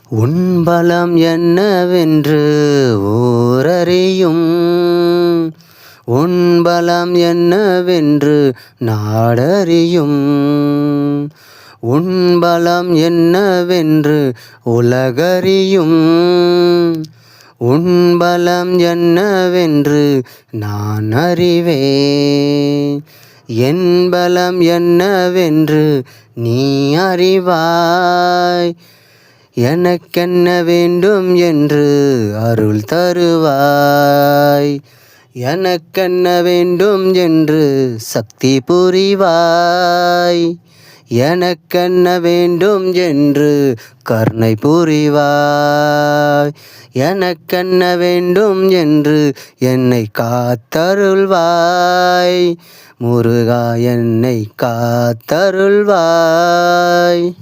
உன் பலம் என்னவென்று ஓரறியும், உன் பலம் என்னவென்று நாடறியும், உன் பலம் என்னவென்று உலகறியும், உன் பலம் என்னவென்று நான் அறிவேன். என் பலம் என்னவென்று நீ அறிவாய். எனக்கென்ன வேண்டும் என்று அருள் தருவாய். எனக்கென்ன வேண்டும் என்று சக்தி புரிவாய். எனக்கென்ன வேண்டும் என்று கருணை புரிவாய். எனக்கென்ன வேண்டும் என்று என்னை காத்தருள்வாய். முருகா, என்னை காத்தருள்வாய்.